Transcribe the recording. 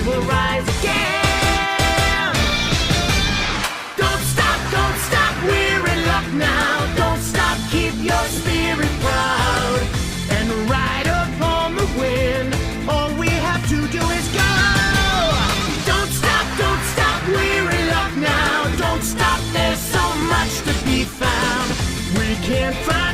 will rise again. Don't stop, we're in luck now. Don't stop, keep your spirit proud and ride upon the wind. All we have to do is go. Don't stop, we're in luck now. Don't stop, there's so much to be found. We can't find